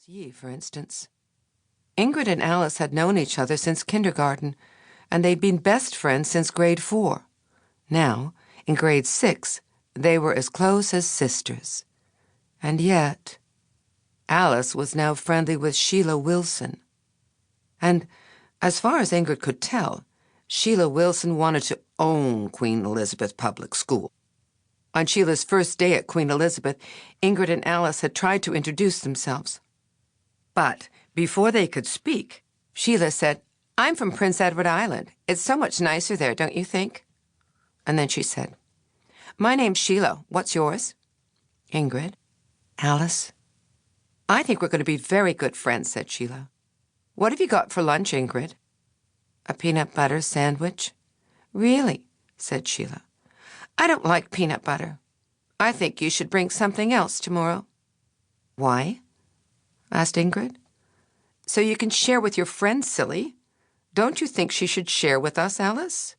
Ye, for instance. Ingrid and Alice had known each other since kindergarten, and they'd been best friends since grade 4. Now, in grade 6, they were as close as sisters. And yet, Alice was now friendly with Sheila Wilson. And, as far as Ingrid could tell, Sheila Wilson wanted to own Queen Elizabeth Public School. On Sheila's first day at Queen Elizabeth, Ingrid and Alice had tried to introduce themselves. But before they could speak, Sheila said, "I'm from Prince Edward Island. It's so much nicer there, don't you think?" And then she said, "My name's Sheila. What's yours?" "Ingrid." "Alice." "I think we're going to be very good friends," said Sheila. "What have you got for lunch, Ingrid?" "A peanut butter sandwich." "Really?" said Sheila. "I don't like peanut butter. I think you should bring something else tomorrow." "Why?" asked Ingrid. "So you can share with your friends, silly. Don't you think she should share with us, Alice?"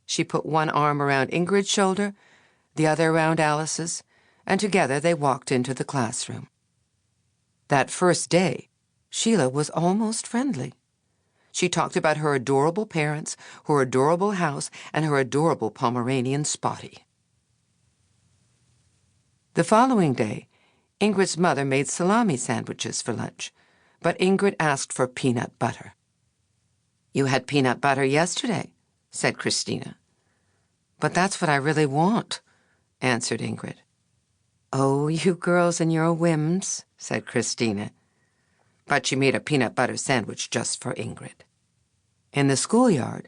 She put one arm around Ingrid's shoulder, the other around Alice's, and together they walked into the classroom. That first day, Sheila was almost friendly. She talked about her adorable parents, her adorable house, and her adorable Pomeranian Spotty. The following day, Ingrid's mother made salami sandwiches for lunch, but Ingrid asked for peanut butter. "You had peanut butter yesterday," said Christina. "But that's what I really want," answered Ingrid. "Oh, you girls and your whims," said Christina. But she made a peanut butter sandwich just for Ingrid. In the schoolyard,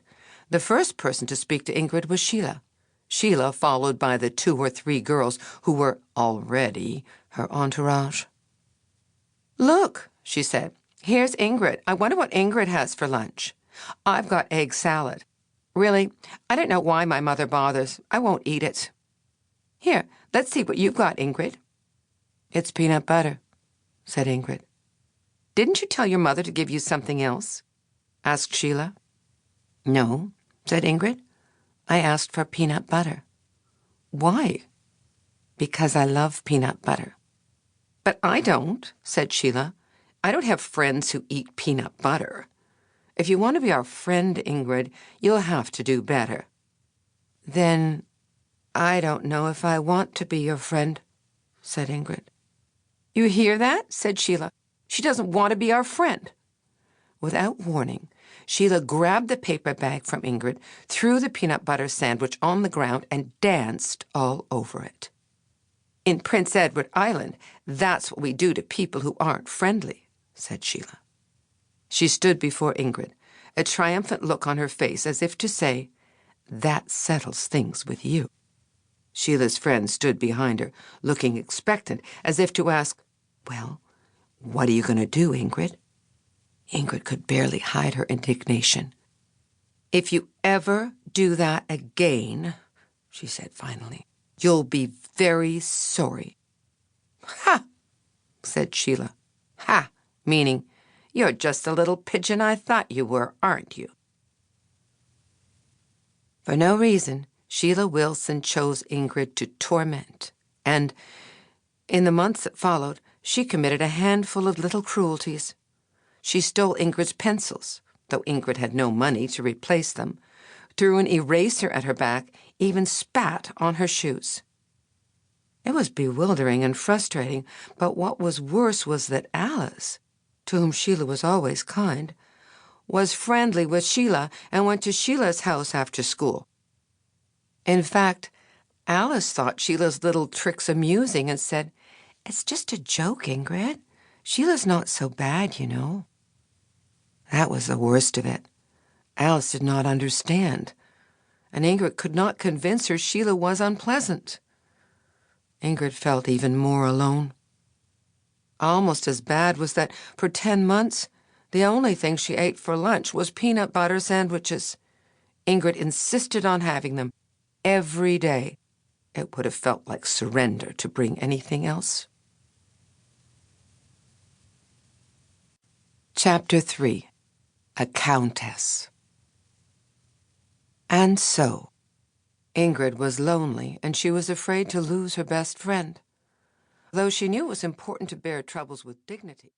the first person to speak to Ingrid was Sheila. Sheila followed by the 2 or 3 girls who were already her entourage. "Look," she said, "here's Ingrid. I wonder what Ingrid has for lunch. I've got egg salad. Really, I don't know why my mother bothers. I won't eat it. Here, let's see what you've got, Ingrid." "It's peanut butter," said Ingrid. "Didn't you tell your mother to give you something else?" asked Sheila. "No," said Ingrid. "I asked for peanut butter." "Why?" "Because I love peanut butter." "But I don't," said Sheila. "I don't have friends who eat peanut butter. If you want to be our friend, Ingrid, you'll have to do better." "Then I don't know if I want to be your friend," said Ingrid. "You hear that?" said Sheila. "She doesn't want to be our friend." Without warning, Sheila grabbed the paper bag from Ingrid, threw the peanut butter sandwich on the ground, and danced all over it. "In Prince Edward Island, that's what we do to people who aren't friendly," said Sheila. She stood before Ingrid, a triumphant look on her face as if to say, "That settles things with you." Sheila's friend stood behind her, looking expectant, as if to ask, "Well, what are you going to do, Ingrid?" Ingrid could barely hide her indignation. "If you ever do that again," she said finally, "you'll be very sorry." "Ha!" said Sheila. "Ha!" meaning, "You're just a little pigeon I thought you were, aren't you?" For no reason, Sheila Wilson chose Ingrid to torment, and in the months that followed, she committed a handful of little cruelties. She stole Ingrid's pencils, though Ingrid had no money to replace them, threw an eraser at her back, even spat on her shoes. It was bewildering and frustrating, but what was worse was that Alice, to whom Sheila was always kind, was friendly with Sheila and went to Sheila's house after school. In fact, Alice thought Sheila's little tricks amusing and said, "It's just a joke, Ingrid. Sheila's not so bad, you know." That was the worst of it. Alice did not understand, and Ingrid could not convince her Sheila was unpleasant. Ingrid felt even more alone. Almost as bad was that for 10 months, the only thing she ate for lunch was peanut butter sandwiches. Ingrid insisted on having them every day. It would have felt like surrender to bring anything else. Chapter 3. A Countess. And so, Ingrid was lonely, and she was afraid to lose her best friend, though she knew it was important to bear troubles with dignity.